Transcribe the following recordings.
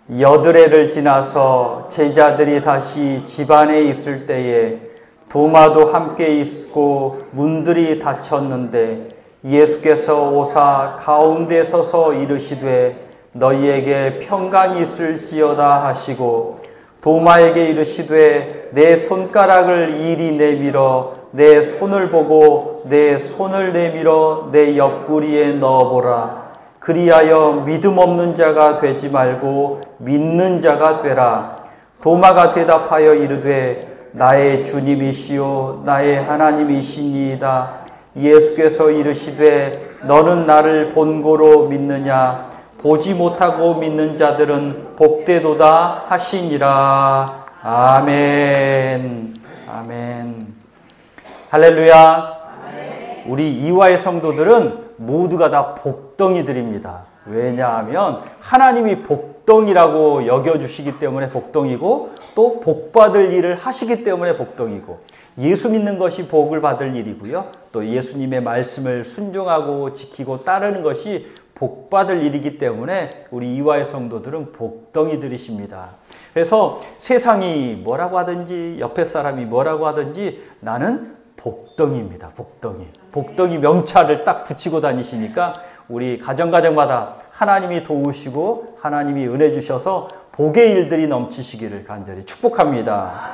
여드레를 지나서 제자들이 다시 집안에 있을 때에 도마도 함께 있고 문들이 닫혔는데 예수께서 오사 가운데 서서 이르시되 너희에게 평강이 있을지어다 하시고 도마에게 이르시되 내 손가락을 이리 내밀어 내 손을 보고 내 손을 내밀어 내 옆구리에 넣어보라. 그리하여 믿음 없는 자가 되지 말고 믿는 자가 되라. 도마가 대답하여 이르되 나의 주님이시요 나의 하나님이시니이다. 예수께서 이르시되 너는 나를 본고로 믿느냐? 보지 못하고 믿는 자들은 복되도다 하시니라. 아멘. 아멘. 할렐루야. 우리 이화의 성도들은 모두가 다 복덩이들입니다. 왜냐하면 하나님이 복덩이라고 여겨주시기 때문에 복덩이고 또 복받을 일을 하시기 때문에 복덩이고 예수 믿는 것이 복을 받을 일이고요. 또 예수님의 말씀을 순종하고 지키고 따르는 것이 복받을 일이기 때문에 우리 이화의 성도들은 복덩이들이십니다. 그래서 세상이 뭐라고 하든지 옆에 사람이 뭐라고 하든지 나는 복덩이입니다. 복덩이. 복덩이 명찰을 딱 붙이고 다니시니까 우리 가정마다 하나님이 도우시고 하나님이 은혜 주셔서 복의 일들이 넘치시기를 간절히 축복합니다.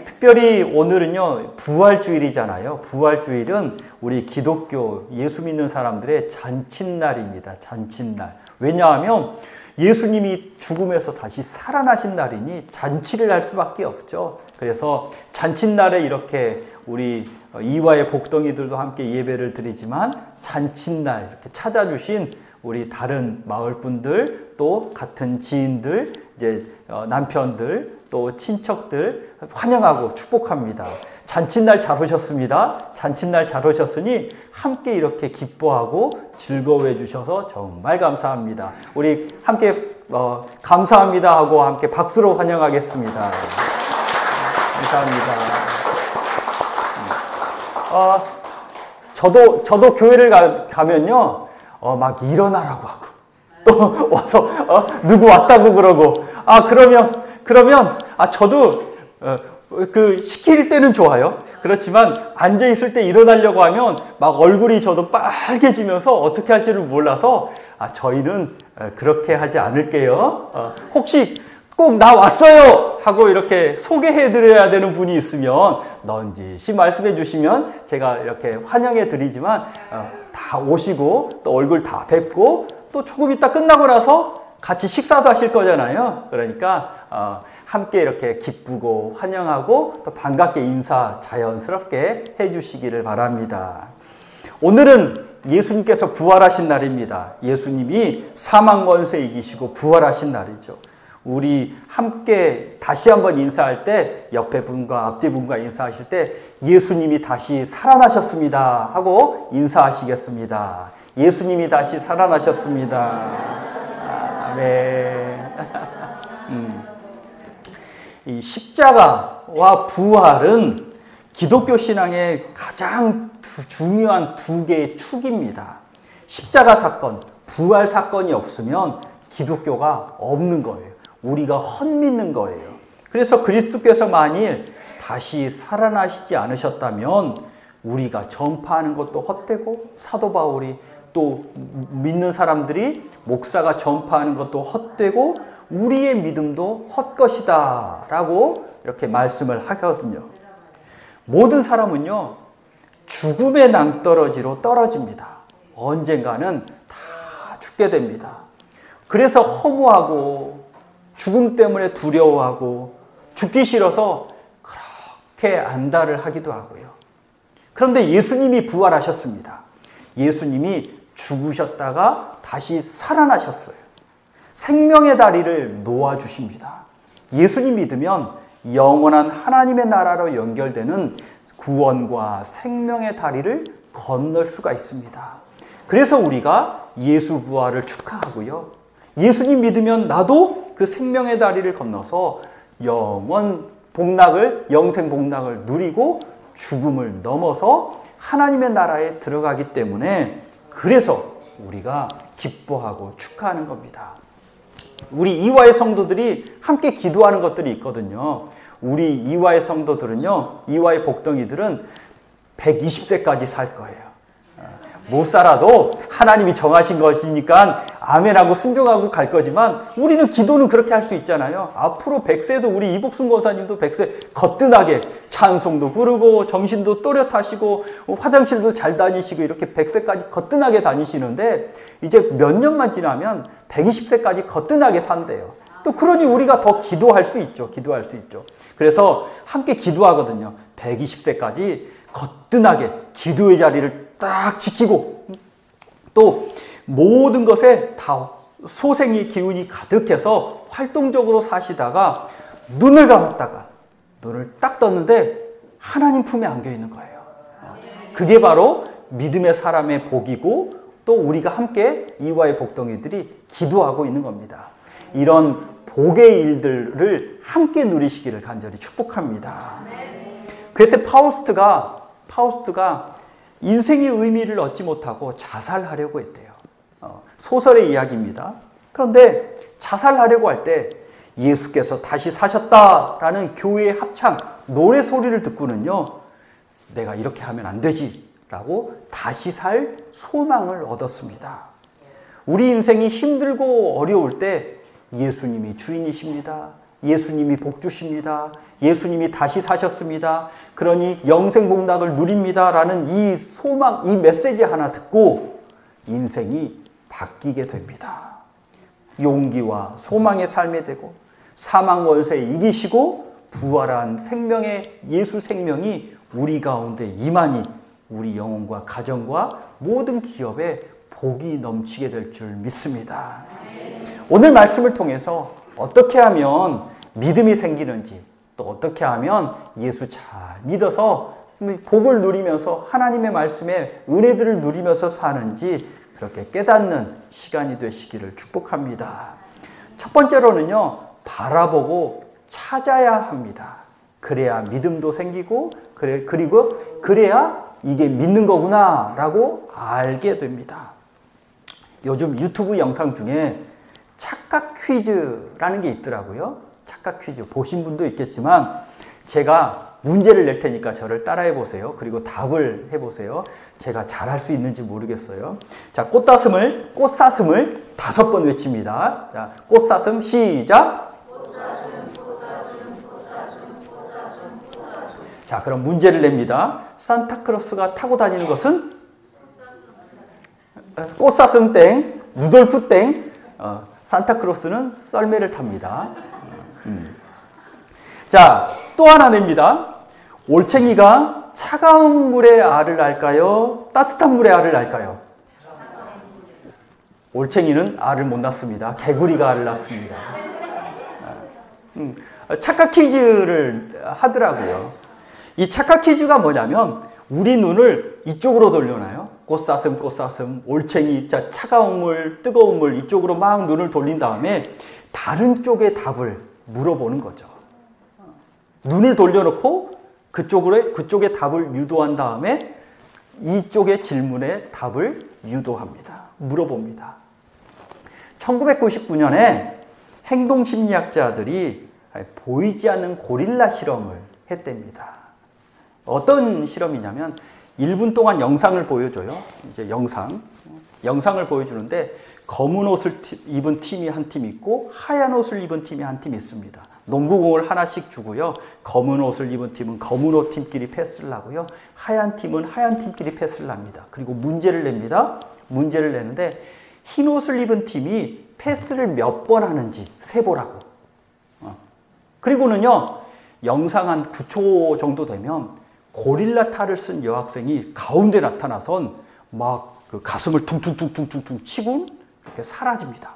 특별히 오늘은요 부활주일이잖아요. 부활주일은 우리 기독교 예수 믿는 사람들의 잔칫날입니다. 잔칫날. 왜냐하면 예수님이 죽음에서 다시 살아나신 날이니 잔치를 할 수밖에 없죠. 그래서 잔칫날에 이렇게 우리 이화의 복덩이들도 함께 예배를 드리지만 잔칫날 이렇게 찾아주신 우리 다른 마을분들 또 같은 지인들 이제 남편들 또 친척들 환영하고 축복합니다. 잔칫날 잘 오셨습니다. 잔칫날 잘 오셨으니 함께 이렇게 기뻐하고 즐거워해 주셔서 정말 감사합니다. 우리 함께 감사합니다 하고 함께 박수로 환영하겠습니다. 감사합니다. 저도 교회를 가면요 막 일어나라고 하고 또 와서 누구 왔다고 그러고 그러면 저도 그 시킬 때는 좋아요. 그렇지만 앉아 있을 때 일어나려고 하면 막 얼굴이 저도 빨개지면서 어떻게 할지를 몰라서 저희는 그렇게 하지 않을게요. 혹시 꼭 나 왔어요 하고 이렇게 소개해 드려야 되는 분이 있으면 넌지시 말씀해 주시면 제가 이렇게 환영해 드리지만 다 오시고 또 얼굴 다 뵙고 또 조금 있다 끝나고 나서 같이 식사도 하실 거잖아요. 그러니까 함께 이렇게 기쁘고 환영하고 또 반갑게 인사 자연스럽게 해 주시기를 바랍니다. 오늘은 예수님께서 부활하신 날입니다. 예수님이 사망 권세 이기시고 부활하신 날이죠. 우리 함께 다시 한번 인사할 때 옆에 분과 앞뒤 분과 인사하실 때 예수님이 다시 살아나셨습니다 하고 인사하시겠습니다. 예수님이 다시 살아나셨습니다. 아멘. 이 십자가와 부활은 기독교 신앙의 가장 중요한 두 개의 축입니다. 십자가 사건, 부활 사건이 없으면 기독교가 없는 거예요. 우리가 헛믿는 거예요. 그래서 그리스도께서 만일 다시 살아나시지 않으셨다면 우리가 전파하는 것도 헛되고 사도 바울이 또 믿는 사람들이 목사가 전파하는 것도 헛되고 우리의 믿음도 헛것이다 라고 이렇게 말씀을 하거든요. 모든 사람은요 죽음의 낭떠러지로 떨어집니다. 언젠가는 다 죽게 됩니다. 그래서 허무하고 죽음 때문에 두려워하고 죽기 싫어서 그렇게 안달을 하기도 하고요. 그런데 예수님이 부활하셨습니다. 예수님이 죽으셨다가 다시 살아나셨어요. 생명의 다리를 놓아주십니다. 예수님 믿으면 영원한 하나님의 나라로 연결되는 구원과 생명의 다리를 건널 수가 있습니다. 그래서 우리가 예수 부활을 축하하고요. 예수님 믿으면 나도 그 생명의 다리를 건너서 영생 복락을 누리고 죽음을 넘어서 하나님의 나라에 들어가기 때문에 그래서 우리가 기뻐하고 축하하는 겁니다. 우리 이화의 성도들이 함께 기도하는 것들이 있거든요. 우리 이화의 성도들은요, 이화의 복덩이들은 120세까지 살 거예요. 못 살아도 하나님이 정하신 것이니까 아멘하고 순종하고 갈 거지만 우리는 기도는 그렇게 할 수 있잖아요. 앞으로 100세도 우리 이복순 권사님도 100세 거뜬하게 찬송도 부르고 정신도 또렷하시고 화장실도 잘 다니시고 이렇게 100세까지 거뜬하게 다니시는데 이제 몇 년만 지나면 120세까지 거뜬하게 산대요. 또 그러니 우리가 더 기도할 수 있죠. 기도할 수 있죠. 그래서 함께 기도하거든요. 120세까지 거뜬하게 기도의 자리를 딱 지키고 또 모든 것에 다 소생의 기운이 가득해서 활동적으로 사시다가 눈을 감았다가 눈을 딱 떴는데 하나님 품에 안겨 있는 거예요. 그게 바로 믿음의 사람의 복이고 또 우리가 함께 이화의 복덩이들이 기도하고 있는 겁니다. 이런 복의 일들을 함께 누리시기를 간절히 축복합니다. 그때 파우스트가 인생의 의미를 얻지 못하고 자살하려고 했대요. 소설의 이야기입니다. 그런데 자살하려고 할 때 예수께서 다시 사셨다라는 교회의 합창, 노래 소리를 듣고는요, 내가 이렇게 하면 안 되지 라고 다시 살 소망을 얻었습니다. 우리 인생이 힘들고 어려울 때 예수님이 주인이십니다. 예수님이 복주십니다. 예수님이 다시 사셨습니다. 그러니 영생복락을 누립니다. 라는 이 소망, 이 메시지 하나 듣고 인생이 바뀌게 됩니다. 용기와 소망의 삶이 되고 사망 원세 이기시고 부활한 생명의 예수 생명이 우리 가운데 임하니 우리 영혼과 가정과 모든 기업에 복이 넘치게 될 줄 믿습니다. 오늘 말씀을 통해서 어떻게 하면 믿음이 생기는지 또 어떻게 하면 예수 잘 믿어서 복을 누리면서 하나님의 말씀에 은혜들을 누리면서 사는지 그렇게 깨닫는 시간이 되시기를 축복합니다. 첫 번째로는요, 바라보고 찾아야 합니다. 그래야 믿음도 생기고 그리고 그래야 이게 믿는 거구나 라고 알게 됩니다. 요즘 유튜브 영상 중에 착각 퀴즈라는 게 있더라고요. 착각 퀴즈 보신 분도 있겠지만 제가 문제를 낼 테니까 저를 따라해 보세요. 그리고 답을 해보세요. 제가 잘할 수 있는지 모르겠어요. 자, 꽃사슴을 5번 외칩니다. 자, 꽃사슴 시작. 자, 그럼 문제를 냅니다. 산타크로스가 타고 다니는 것은? 꽃사슴 땡, 루돌프 땡, 산타크로스는 썰매를 탑니다. 자, 또 하나 냅니다. 올챙이가 차가운 물에 알을 낳을까요? 따뜻한 물에 알을 낳을까요? 올챙이는 알을 못 낳습니다. 개구리가 알을 낳습니다. 착각 퀴즈를 하더라고요. 이 착각 퀴즈가 뭐냐면 우리 눈을 이쪽으로 돌려놔요. 꽃사슴, 올챙이, 차가운 물, 뜨거운 물 이쪽으로 막 눈을 돌린 다음에 다른 쪽의 답을 물어보는 거죠. 눈을 돌려놓고 그쪽에 답을 유도한 다음에 이쪽의 질문에 답을 유도합니다. 물어봅니다. 1999년에 행동심리학자들이 보이지 않는 고릴라 실험을 했답니다. 어떤 실험이냐면 1분 동안 영상을 보여줘요. 이제 영상을 보여주는데 검은 옷을 입은 팀이 한 팀 있고 하얀 옷을 입은 팀이 한 팀 있습니다. 농구공을 하나씩 주고요. 검은 옷을 입은 팀은 검은 옷 팀끼리 패스를 하고요. 하얀 팀은 하얀 팀끼리 패스를 합니다. 그리고 문제를 냅니다. 문제를 내는데 흰 옷을 입은 팀이 패스를 몇 번 하는지 세보라고. 그리고는요. 영상 한 9초 정도 되면 고릴라 탈을 쓴 여학생이 가운데 나타나선 막 그 가슴을 퉁퉁퉁퉁퉁 치고 이렇게 사라집니다.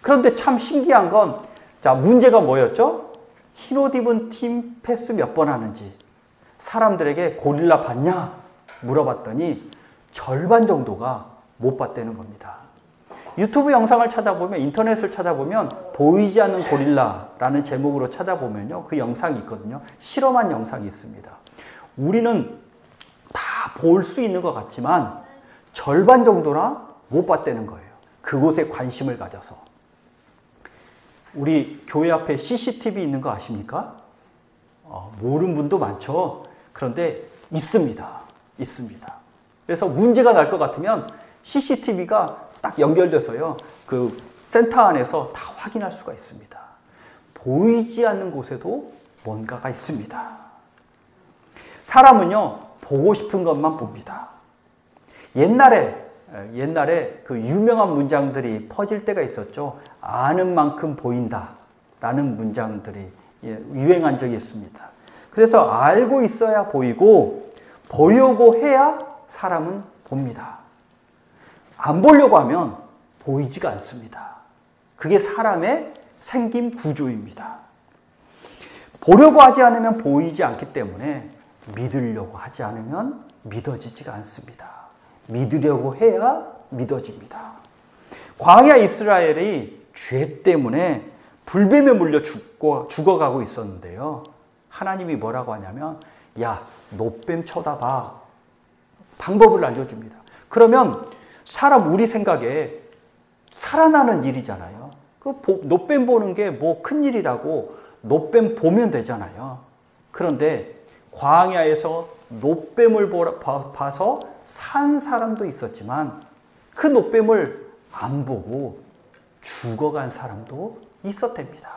그런데 참 신기한 건 자, 문제가 뭐였죠? 흰 옷 입은 팀 패스 몇 번 하는지 사람들에게 고릴라 봤냐? 물어봤더니 절반 정도가 못 봤다는 겁니다. 유튜브 영상을 찾아보면 인터넷을 찾아보면 보이지 않는 고릴라라는 제목으로 찾아보면요. 그 영상이 있거든요. 실험한 영상이 있습니다. 우리는 다 볼 수 있는 것 같지만 절반 정도나 못 봤다는 거예요. 그곳에 관심을 가져서. 우리 교회 앞에 CCTV 있는 거 아십니까? 모르는 분도 많죠. 그런데 있습니다. 있습니다. 그래서 문제가 날 것 같으면 CCTV가 딱 연결돼서요. 그 센터 안에서 다 확인할 수가 있습니다. 보이지 않는 곳에도 뭔가가 있습니다. 사람은요, 보고 싶은 것만 봅니다. 옛날에 그 유명한 문장들이 퍼질 때가 있었죠. 아는 만큼 보인다 라는 문장들이 유행한 적이 있습니다. 그래서 알고 있어야 보이고 보려고 해야 사람은 봅니다. 안 보려고 하면 보이지가 않습니다. 그게 사람의 생김 구조입니다. 보려고 하지 않으면 보이지 않기 때문에 믿으려고 하지 않으면 믿어지지가 않습니다. 믿으려고 해야 믿어집니다. 광야 이스라엘이 죄 때문에 불뱀에 물려 죽어가고 있었는데요. 하나님이 뭐라고 하냐면 야, 노뱀 쳐다봐. 방법을 알려줍니다. 그러면 우리 생각에 살아나는 일이잖아요. 노뱀 보는 게 뭐 큰일이라고 노뱀 보면 되잖아요. 그런데 광야에서 노뱀을 봐서 산 사람도 있었지만 그 노뱀을 안 보고 죽어간 사람도 있었답니다.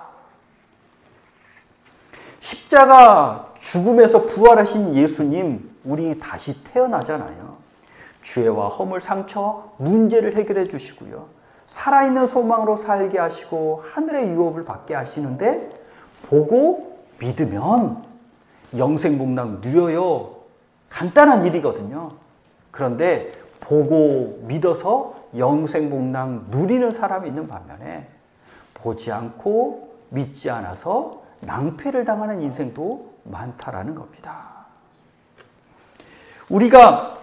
십자가 죽음에서 부활하신 예수님, 우리 다시 태어나잖아요. 죄와 허물, 상처, 문제를 해결해 주시고요. 살아있는 소망으로 살게 하시고 하늘의 유업을 받게 하시는데 보고 믿으면 영생복락 누려요. 간단한 일이거든요. 그런데 보고 믿어서 영생복락 누리는 사람이 있는 반면에 보지 않고 믿지 않아서 낭패를 당하는 인생도 많다라는 겁니다. 우리가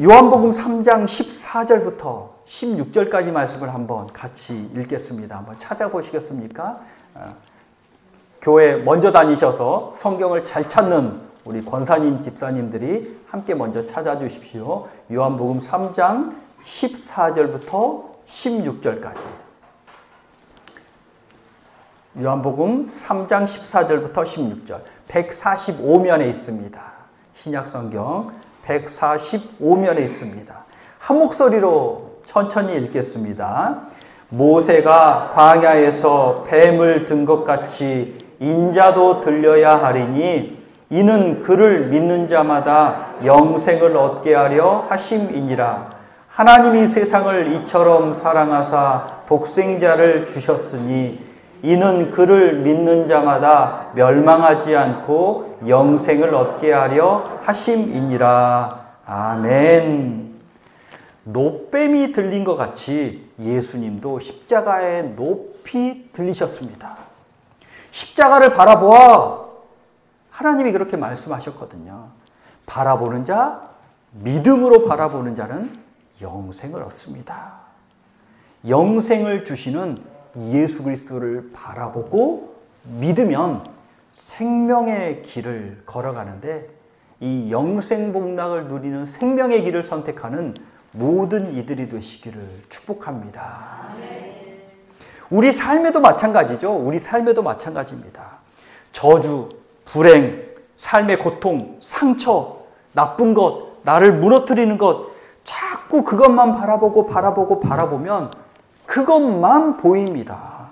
요한복음 3장 14절부터 16절까지 말씀을 한번 같이 읽겠습니다. 한번 찾아보시겠습니까? 교회 먼저 다니셔서 성경을 잘 찾는 우리 권사님, 집사님들이 함께 먼저 찾아주십시오. 요한복음 3장 14절부터 16절까지. 요한복음 3장 14절부터 16절. 145면에 있습니다. 신약성경 145면에 있습니다. 한 목소리로 천천히 읽겠습니다. 모세가 광야에서 뱀을 든 것 같이 인자도 들려야 하리니 이는 그를 믿는 자마다 영생을 얻게 하려 하심이니라. 하나님이 세상을 이처럼 사랑하사 독생자를 주셨으니 이는 그를 믿는 자마다 멸망하지 않고 영생을 얻게 하려 하심이니라. 아멘. 노뱀이 들린 것 같이 예수님도 십자가에 높이 들리셨습니다. 십자가를 바라보아. 하나님이 그렇게 말씀하셨거든요. 바라보는 자, 믿음으로 바라보는 자는 영생을 얻습니다. 영생을 주시는 예수 그리스도를 바라보고 믿으면 생명의 길을 걸어가는데 이 영생복락을 누리는 생명의 길을 선택하는 모든 이들이 되시기를 축복합니다. 우리 삶에도 마찬가지죠. 우리 삶에도 마찬가지입니다. 저주, 불행, 삶의 고통, 상처, 나쁜 것, 나를 무너뜨리는 것, 자꾸 그것만 바라보면 그것만 보입니다.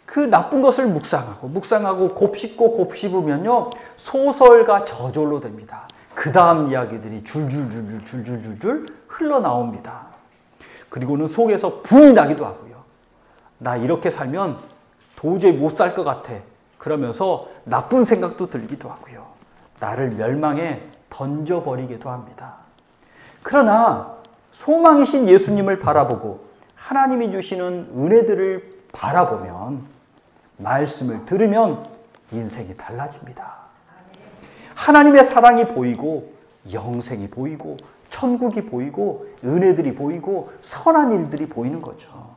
그 나쁜 것을 묵상하고 곱씹으면요, 소설과 저절로 됩니다. 그 다음 이야기들이 줄줄줄 흘러나옵니다. 그리고는 속에서 분이 나기도 하고요. 나 이렇게 살면 도저히 못 살 것 같아. 그러면서 나쁜 생각도 들기도 하고요. 나를 멸망에 던져버리기도 합니다. 그러나 소망이신 예수님을 바라보고 하나님이 주시는 은혜들을 바라보면, 말씀을 들으면 인생이 달라집니다. 하나님의 사랑이 보이고 영생이 보이고 천국이 보이고 은혜들이 보이고 선한 일들이 보이는 거죠.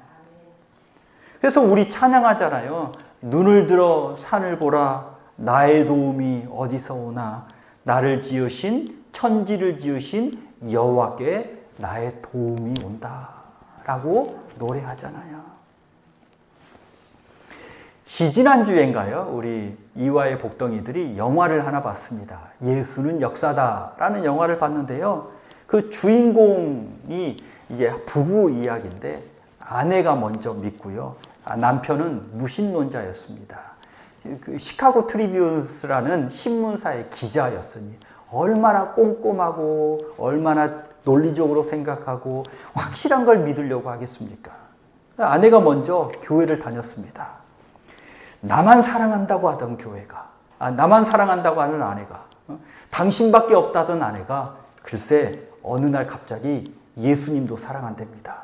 그래서 우리 찬양하잖아요. 눈을 들어 산을 보라. 나의 도움이 어디서 오나. 나를 지으신, 천지를 지으신 여호와께 나의 도움이 온다 라고 노래하잖아요. 지지난주엔가요? 우리 이화의 복덩이들이 영화를 하나 봤습니다. 예수는 역사다라는 영화를 봤는데요. 그 주인공이 이제 부부 이야기인데 아내가 먼저 믿고요. 남편은 무신론자였습니다. 그 시카고 트리뷴스라는 신문사의 기자였으니 얼마나 꼼꼼하고 얼마나 논리적으로 생각하고 확실한 걸 믿으려고 하겠습니까? 아내가 먼저 교회를 다녔습니다. 나만 사랑한다고 하던 교회가, 나만 사랑한다고 하는 아내가, 당신밖에 없다던 아내가 글쎄 어느 날 갑자기 예수님도 사랑한답니다.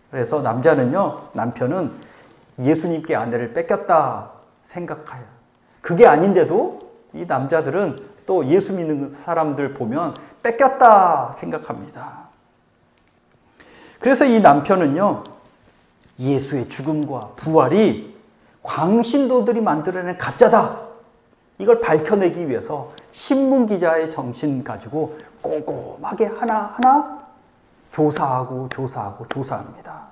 그래서 남편은 예수님께 아내를 뺏겼다 생각해요. 그게 아닌데도 이 남자들은 또 예수 믿는 사람들 보면 뺏겼다 생각합니다. 그래서 이 남편은요, 예수의 죽음과 부활이 광신도들이 만들어낸 가짜다. 이걸 밝혀내기 위해서 신문기자의 정신 가지고 꼼꼼하게 하나하나 조사합니다.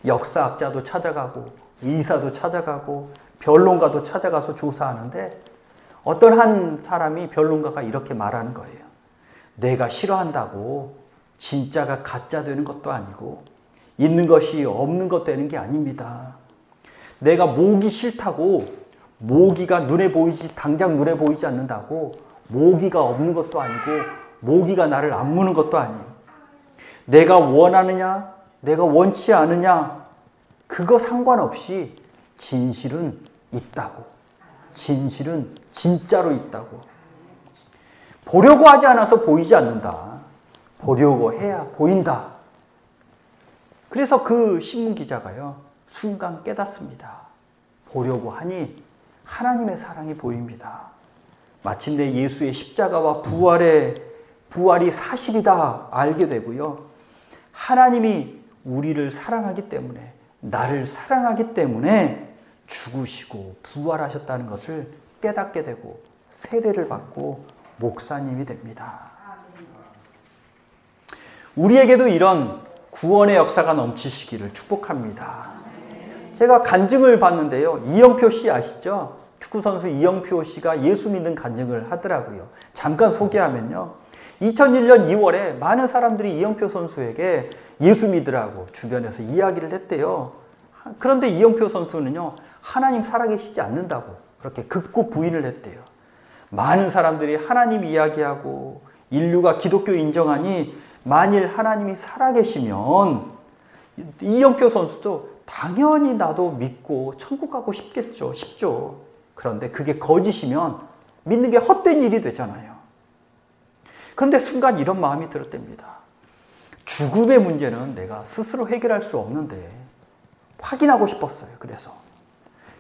역사학자도 찾아가고 의사도 찾아가고 변론가도 찾아가서 조사하는데 어떤 한 사람이 변론가가 이렇게 말하는 거예요. 내가 싫어한다고 진짜가 가짜 되는 것도 아니고 있는 것이 없는 것 되는 게 아닙니다. 내가 모기 싫다고 모기가 당장 눈에 보이지 않는다고 모기가 없는 것도 아니고 모기가 나를 안 무는 것도 아니에요. 내가 원하느냐 내가 원치 않느냐 그거 상관없이 진실은 있다고. 진실은 진짜로 있다고. 보려고 하지 않아서 보이지 않는다. 보려고 해야 보인다. 그래서 그 신문기자가요, 순간 깨닫습니다. 보려고 하니 하나님의 사랑이 보입니다. 마침내 예수의 십자가와 부활이 사실이다 알게 되고요. 하나님이 우리를 사랑하기 때문에, 나를 사랑하기 때문에 죽으시고 부활하셨다는 것을 깨닫게 되고 세례를 받고 목사님이 됩니다. 우리에게도 이런 구원의 역사가 넘치시기를 축복합니다. 제가 간증을 봤는데요. 이영표 씨 아시죠? 축구선수 이영표 씨가 예수 믿는 간증을 하더라고요. 잠깐 소개하면요. 2001년 2월에 많은 사람들이 이영표 선수에게 예수 믿으라고 주변에서 이야기를 했대요. 그런데 이영표 선수는요, 하나님 살아계시지 않는다고 그렇게 극구 부인을 했대요. 많은 사람들이 하나님 이야기하고 인류가 기독교 인정하니 만일 하나님이 살아계시면 이영표 선수도 당연히 나도 믿고 천국 가고 싶죠. 그런데 그게 거짓이면 믿는 게 헛된 일이 되잖아요. 그런데 순간 이런 마음이 들었답니다. 죽음의 문제는 내가 스스로 해결할 수 없는데 확인하고 싶었어요. 그래서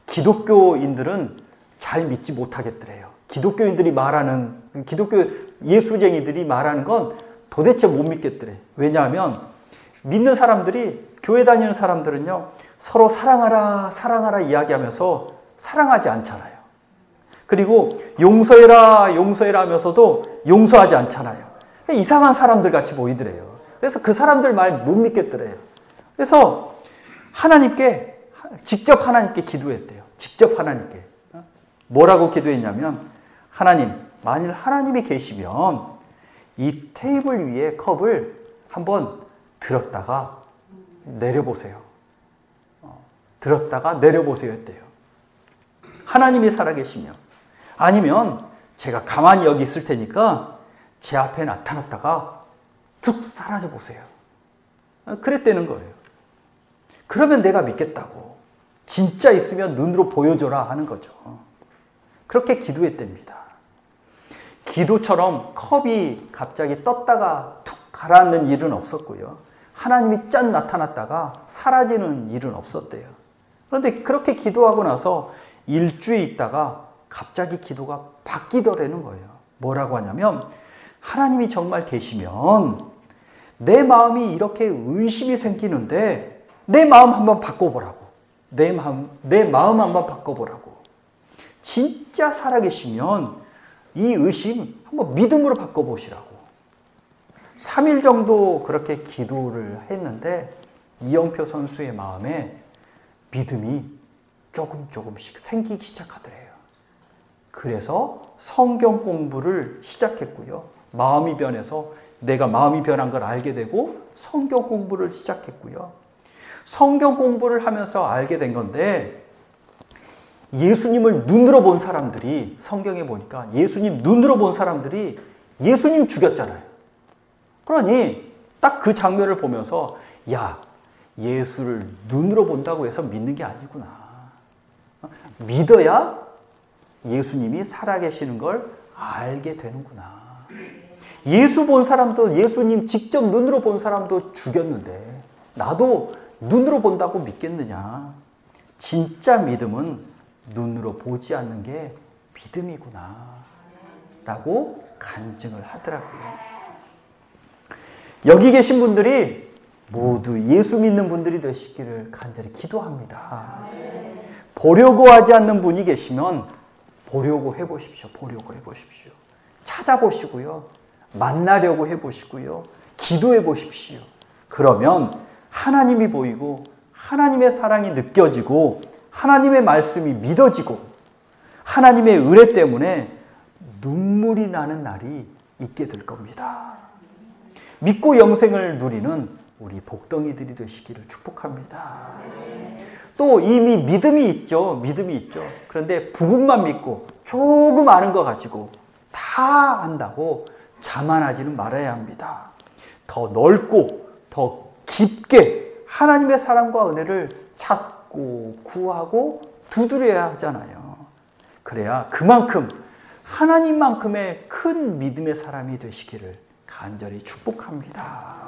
기독교인들은 잘 믿지 못하겠더래요. 기독교 예수쟁이들이 말하는 건 도대체 못 믿겠더래. 왜냐하면 믿는 사람들이, 교회 다니는 사람들은요, 서로 사랑하라 이야기하면서 사랑하지 않잖아요. 그리고 용서해라 하면서도 용서하지 않잖아요. 이상한 사람들 같이 보이더래요. 그래서 그 사람들 말 못 믿겠더래요. 그래서 직접 하나님께 기도했대요. 직접 하나님께. 뭐라고 기도했냐면, 하나님, 만일 하나님이 계시면 이 테이블 위에 컵을 한번 들었다가 내려보세요. 들었다가 내려보세요 했대요. 하나님이 살아계시면. 아니면 제가 가만히 여기 있을 테니까 제 앞에 나타났다가 툭 사라져 보세요. 그랬다는 거예요. 그러면 내가 믿겠다고. 진짜 있으면 눈으로 보여줘라 하는 거죠. 그렇게 기도했답니다. 기도처럼 컵이 갑자기 떴다가 툭 가라앉는 일은 없었고요. 하나님이 짠 나타났다가 사라지는 일은 없었대요. 그런데 그렇게 기도하고 나서 일주일 있다가 갑자기 기도가 바뀌더라는 거예요. 뭐라고 하냐면, 하나님이 정말 계시면 내 마음이 이렇게 의심이 생기는데 내 마음 한번 바꿔보라고. 내 마음 한번 바꿔보라고. 진짜 살아계시면 이 의심 한번 믿음으로 바꿔보시라고. 3일 정도 그렇게 기도를 했는데 이영표 선수의 마음에 믿음이 조금씩 생기기 시작하더래요. 그래서 성경 공부를 시작했고요. 마음이 변해서 내가 마음이 변한 걸 알게 되고 성경 공부를 시작했고요. 성경 공부를 하면서 알게 된 건데 예수님을 눈으로 본 사람들이 성경에 보니까 예수님 눈으로 본 사람들이 예수님 죽였잖아요. 그러니 딱 그 장면을 보면서 야, 예수를 눈으로 본다고 해서 믿는 게 아니구나. 믿어야 예수님이 살아계시는 걸 알게 되는구나. 예수 본 사람도 예수님 직접 눈으로 본 사람도 죽였는데 나도 눈으로 본다고 믿겠느냐. 진짜 믿음은 눈으로 보지 않는 게 믿음이구나 라고 간증을 하더라고요. 여기 계신 분들이 모두 예수 믿는 분들이 되시기를 간절히 기도합니다. 보려고 하지 않는 분이 계시면 보려고 해보십시오. 보려고 해보십시오. 찾아보시고요. 만나려고 해보시고요. 기도해 보십시오. 그러면 하나님이 보이고 하나님의 사랑이 느껴지고 하나님의 말씀이 믿어지고 하나님의 은혜 때문에 눈물이 나는 날이 있게 될 겁니다. 믿고 영생을 누리는 우리 복덩이들이 되시기를 축복합니다. 또 이미 믿음이 있죠. 그런데 부분만 믿고 조금 아는 거 가지고 다 안다고 자만하지는 말아야 합니다. 더 넓고 더 깊게 하나님의 사랑과 은혜를 찾고 구하고 두드려야 하잖아요. 그래야 그만큼 하나님만큼의 큰 믿음의 사람이 되시기를 간절히 축복합니다.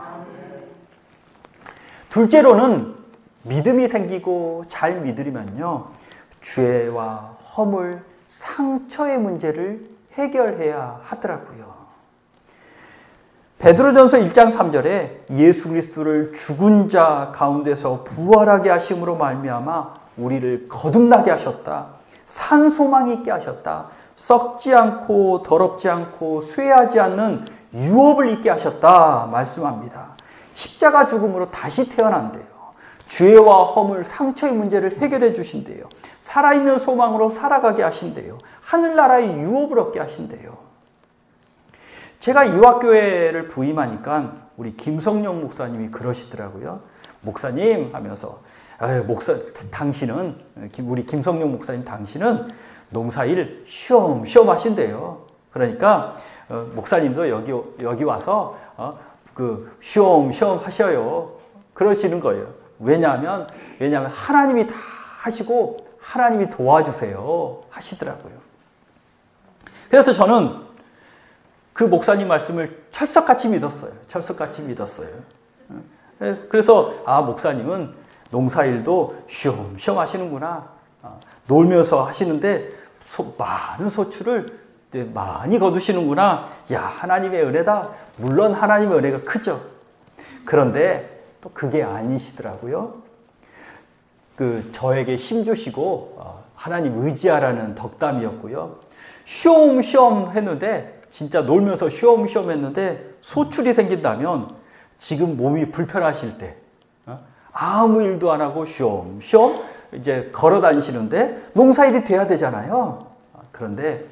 둘째로는 믿음이 생기고 잘 믿으려면요, 죄와 허물, 상처의 문제를 해결해야 하더라고요. 베드로전서 1장 3절에 예수 그리스도를 죽은 자 가운데서 부활하게 하심으로 말미암아 우리를 거듭나게 하셨다. 산 소망이 있게 하셨다. 썩지 않고 더럽지 않고 쇠하지 않는 유업을 있게 하셨다 말씀합니다. 십자가 죽음으로 다시 태어난대요. 죄와 허물, 상처의 문제를 해결해 주신대요. 살아있는 소망으로 살아가게 하신대요. 하늘나라의 유업을 얻게 하신대요. 제가 이화교회를 부임하니까 우리 김성령 목사님이 그러시더라고요. 목사님 하면서 당신은 우리 김성령 목사님 당신은 농사일 쉬엄쉬엄 하신대요. 그러니까 목사님도 여기 와서 쉬엄쉬엄 하셔요. 그러시는 거예요. 왜냐하면 하나님이 다 하시고 하나님이 도와주세요 하시더라고요. 그래서 저는 그 목사님 말씀을 철석같이 믿었어요. 그래서 목사님은 농사일도 쉬엄쉬엄 하시는구나. 놀면서 하시는데 많은 소출을 많이 거두시는구나. 야, 하나님의 은혜다. 물론 하나님의 은혜가 크죠. 그런데 또 그게 아니시더라고요. 저에게 힘주시고 하나님 의지하라는 덕담이었고요. 쉬엄쉬엄 했는데 진짜 놀면서 쉬엄쉬엄 했는데 소출이 생긴다면 지금 몸이 불편하실 때 아무 일도 안 하고 쉬엄쉬엄 이제 걸어 다니시는데 농사일이 돼야 되잖아요. 그런데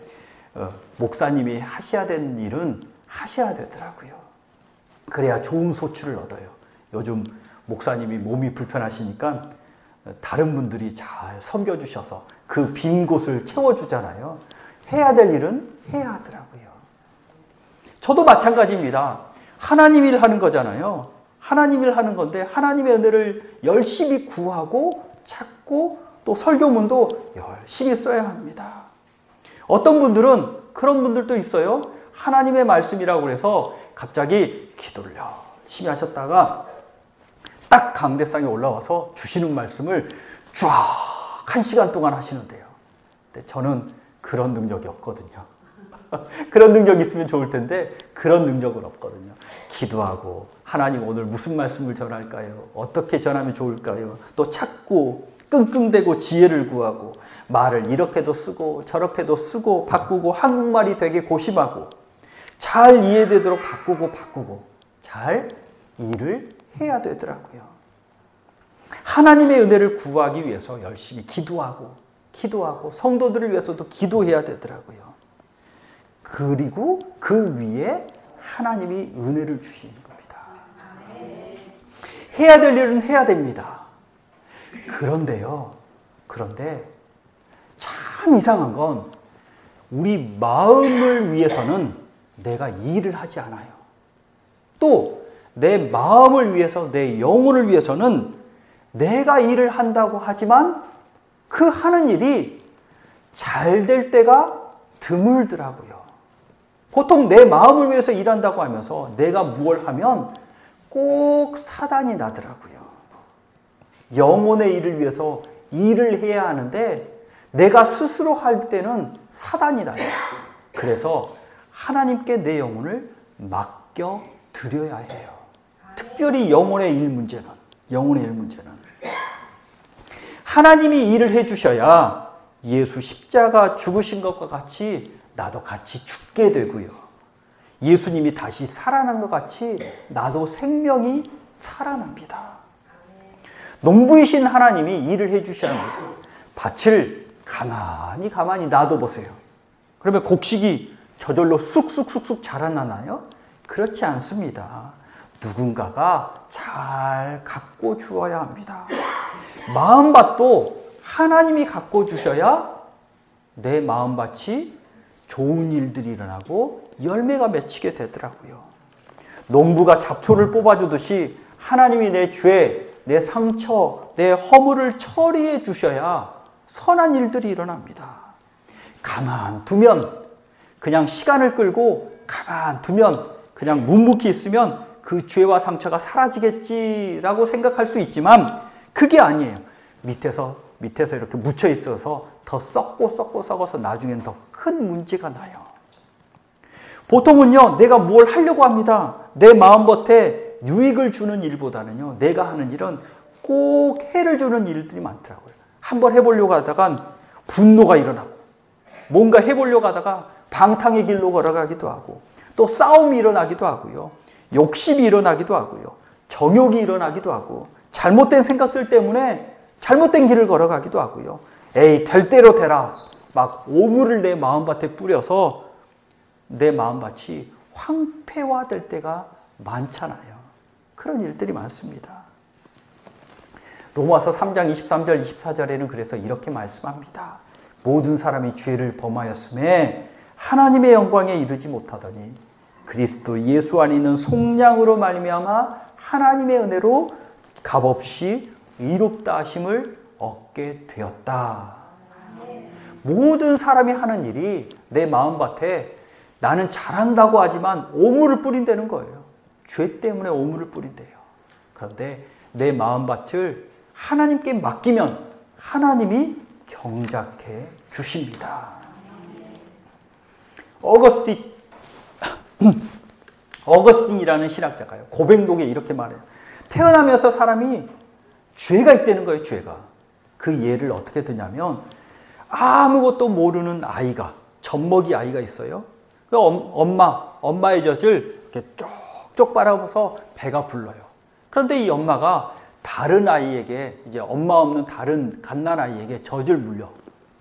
목사님이 하셔야 되는 일은 하셔야 되더라고요. 그래야 좋은 소출을 얻어요. 요즘 목사님이 몸이 불편하시니까 다른 분들이 잘 섬겨주셔서 그 빈 곳을 채워주잖아요. 해야 될 일은 해야 하더라고요. 저도 마찬가지입니다. 하나님 일 하는 거잖아요. 하나님 일 하는 건데 하나님의 은혜를 열심히 구하고 찾고 또 설교문도 열심히 써야 합니다. 어떤 분들은 그런 분들도 있어요. 하나님의 말씀이라고 해서 갑자기 기도를 열심히 하셨다가 딱 강대상에 올라와서 주시는 말씀을 쫙 1시간 동안 하시는데요. 근데 저는 그런 능력이 없거든요. 그런 능력이 있으면 좋을 텐데 그런 능력은 없거든요. 기도하고 하나님 오늘 무슨 말씀을 전할까요? 어떻게 전하면 좋을까요? 또 찾고 끙끙대고 지혜를 구하고 말을 이렇게도 쓰고 저렇게도 쓰고 바꾸고 한국말이 되게 고심하고 잘 이해되도록 바꾸고 잘 일을 해야 되더라고요. 하나님의 은혜를 구하기 위해서 열심히 기도하고 성도들을 위해서도 기도해야 되더라고요. 그리고 그 위에 하나님이 은혜를 주시는 겁니다. 해야 될 일은 해야 됩니다. 그런데 참 이상한 건 우리 마음을 위해서는 내가 일을 하지 않아요. 또 내 마음을 위해서, 내 영혼을 위해서는 내가 일을 한다고 하지만 그 하는 일이 잘 될 때가 드물더라고요. 보통 내 마음을 위해서 일한다고 하면서 내가 무엇을 하면 꼭 사단이 나더라고요. 영혼의 일을 위해서 일을 해야 하는데 내가 스스로 할 때는 사단이 나요. 그래서 하나님께 내 영혼을 맡겨 드려야 해요. 특별히 영혼의 일 문제는 하나님이 일을 해주셔야 예수 십자가 죽으신 것과 같이 나도 같이 죽게 되고요. 예수님이 다시 살아난 것 같이 나도 생명이 살아납니다. 농부이신 하나님이 일을 해주셔야 합니다. 밭을 가만히 놔둬보세요. 그러면 곡식이 저절로 쑥쑥 자라나나요? 그렇지 않습니다. 누군가가 잘 가꿔 주어야 합니다. 마음밭도 하나님이 가꿔 주셔야 내 마음밭이 좋은 일들이 일어나고 열매가 맺히게 되더라고요. 농부가 잡초를 뽑아주듯이 하나님이 내 죄, 내 상처, 내 허물을 처리해 주셔야 선한 일들이 일어납니다. 가만 두면 그냥 시간을 끌고 가만 두면 그냥 묵묵히 있으면 그 죄와 상처가 사라지겠지라고 생각할 수 있지만 그게 아니에요. 밑에서 이렇게 묻혀 있어서 더 썩어서 나중에는 더 큰 문제가 나요. 보통은요, 내가 뭘 하려고 합니다. 내 마음밭에 유익을 주는 일보다는요, 내가 하는 일은 꼭 해를 주는 일들이 많더라고요. 한번 해보려고 하다간 분노가 일어나고, 뭔가 해보려고 하다가 방탕의 길로 걸어가기도 하고, 또 싸움이 일어나기도 하고요. 욕심이 일어나기도 하고요. 정욕이 일어나기도 하고, 잘못된 생각들 때문에 잘못된 길을 걸어가기도 하고요. 에이, 될 대로 되라. 막 오물을 내 마음밭에 뿌려서 내 마음밭이 황폐화될 때가 많잖아요. 그런 일들이 많습니다. 로마서 3장 23절 24절에는 그래서 이렇게 말씀합니다. 모든 사람이 죄를 범하였음에 하나님의 영광에 이르지 못하더니 그리스도 예수 안에 있는 속량으로 말미암아 하나님의 은혜로 값없이 의롭다 하심을 얻게 되었다. 모든 사람이 하는 일이 내 마음밭에 나는 잘한다고 하지만 오물을 뿌린다는 거예요. 죄 때문에 오물을 뿌린대요. 그런데 내 마음밭을 하나님께 맡기면 하나님이 경작해 주십니다. 어거스틴이라는 신학자가요, 고백록에 이렇게 말해요. 태어나면서 사람이 죄가 있다는 거예요. 죄가. 그 예를 어떻게 드냐면 아무것도 모르는 아이가, 젖먹이 아이가 있어요. 엄마의 젖을 이렇게 쪽쪽 빨아서 배가 불러요. 그런데 이 엄마가 다른 아이에게, 이제 엄마 없는 다른 갓난 아이에게 젖을 물려.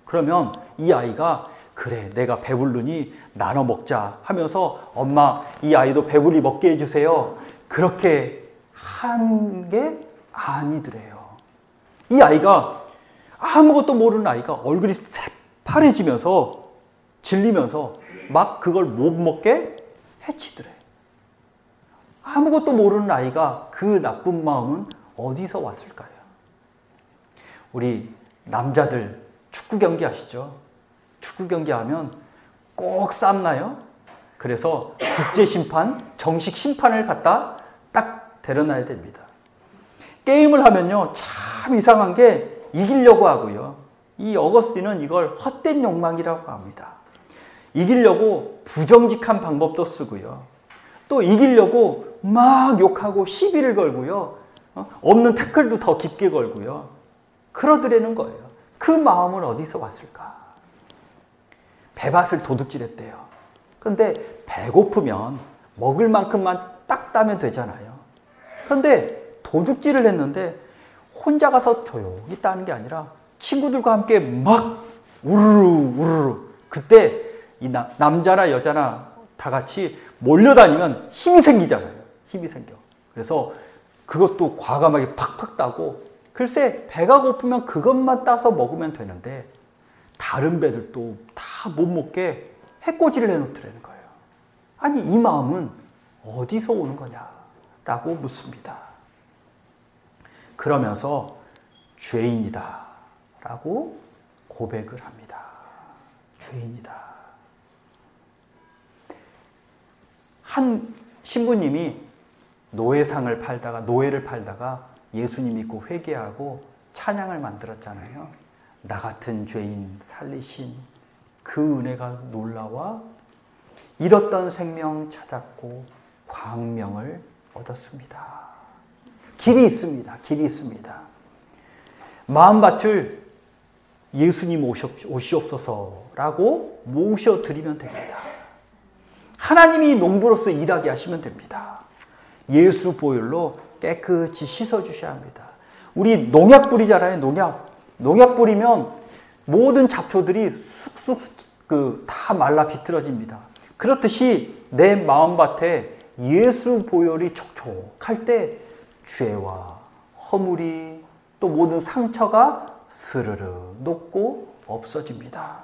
그러면 이 아이가 그래, 내가 배부르니 나눠 먹자 하면서 엄마, 이 아이도 배불리 먹게 해주세요. 그렇게 한 게 아니더래요. 이 아이가, 아무것도 모르는 아이가 얼굴이 새파래지면서 질리면서 막 그걸 못 먹게 해치더래. 아무것도 모르는 아이가 그 나쁜 마음은 어디서 왔을까요? 우리 남자들 축구 경기 아시죠? 축구 경기 하면 꼭 싸움나요? 그래서 국제심판, 정식 심판을 갖다 딱 데려놔야 됩니다. 게임을 하면요, 참 이상한 게 이기려고 하고요. 이 어거스틴은 이걸 헛된 욕망이라고 합니다. 이기려고 부정직한 방법도 쓰고요. 또 이기려고 막 욕하고 시비를 걸고요. 없는 태클도 더 깊게 걸고요. 그러더라는 거예요. 그 마음은 어디서 왔을까? 배밭을 도둑질했대요. 그런데 배고프면 먹을 만큼만 딱 따면 되잖아요. 그런데 도둑질을 했는데 혼자 가서 조용히 따는 게 아니라 친구들과 함께 막 우르르 우르르. 그때 이 남자나 여자나 다 같이 몰려다니면 힘이 생기잖아요. 힘이 생겨. 그래서 그것도 과감하게 팍팍 따고, 글쎄 배가 고프면 그것만 따서 먹으면 되는데 다른 배들도 다 못 먹게 해코지를 해놓더라는 거예요. 아니 이 마음은 어디서 오는 거냐라고 묻습니다. 그러면서 죄인이다 라고 고백을 합니다. 죄인이다. 한 신부님이 노예를 팔다가 예수님 믿고 회개하고 찬양을 만들었잖아요. 나 같은 죄인 살리신 그 은혜가 놀라워 잃었던 생명 찾았고 광명을 얻었습니다. 길이 있습니다. 길이 있습니다. 마음밭을 예수님 오시옵소서라고 모셔드리면 됩니다. 하나님이 농부로서 일하게 하시면 됩니다. 예수 보혈로 깨끗이 씻어주셔야 합니다. 우리 농약 뿌리잖아요. 농약 뿌리면 모든 잡초들이 쑥쑥 다 말라 비틀어집니다. 그렇듯이 내 마음밭에 예수 보혈이 촉촉할 때 죄와 허물이 또 모든 상처가 스르르 녹고 없어집니다.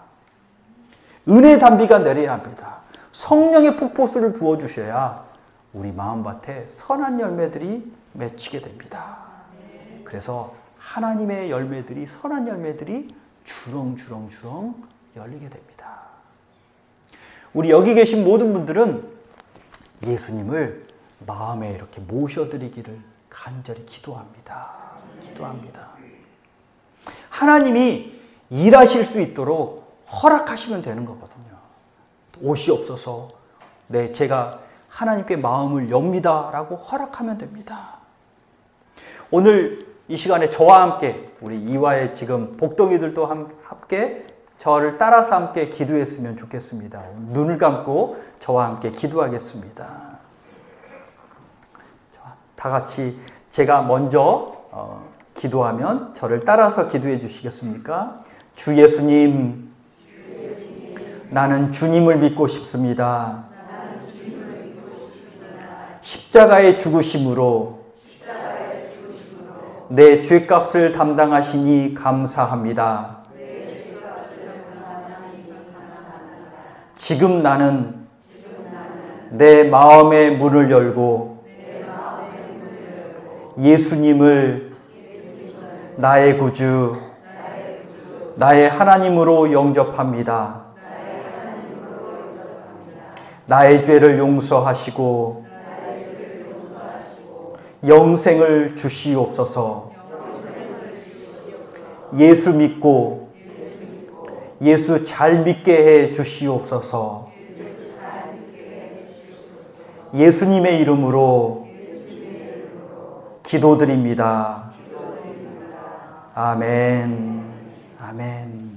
은혜 단비가 내려야 합니다. 성령의 폭포수를 부어주셔야 우리 마음밭에 선한 열매들이 맺히게 됩니다. 그래서 하나님의 열매들이, 선한 열매들이 주렁주렁 열리게 됩니다. 우리 여기 계신 모든 분들은 예수님을 마음에 이렇게 모셔드리기를 간절히 기도합니다. 하나님이 일하실 수 있도록 허락하시면 되는 거거든요. 오시옵소서, 네, 제가 하나님께 마음을 엽니다 라고 허락하면 됩니다. 오늘 이 시간에 저와 함께, 우리 이화의 지금 복덩이들도 함께 저를 따라서 함께 기도했으면 좋겠습니다. 눈을 감고 저와 함께 기도하겠습니다. 다 같이 제가 먼저 기도하면 저를 따라서 기도해 주시겠습니까? 주 예수님, 나는 주님을 믿고 싶습니다. 십자가의 죽으심으로 내 죄값을 담당하시니 감사합니다. 지금 나는 내 마음의 문을 열고 예수님을 나의 구주, 나의 하나님으로 영접합니다. 나의 죄를 용서하시고 영생을 주시옵소서. 예수 믿고 예수 잘 믿게 해 주시옵소서. 예수님의 이름으로 기도드립니다. 아멘. 아멘.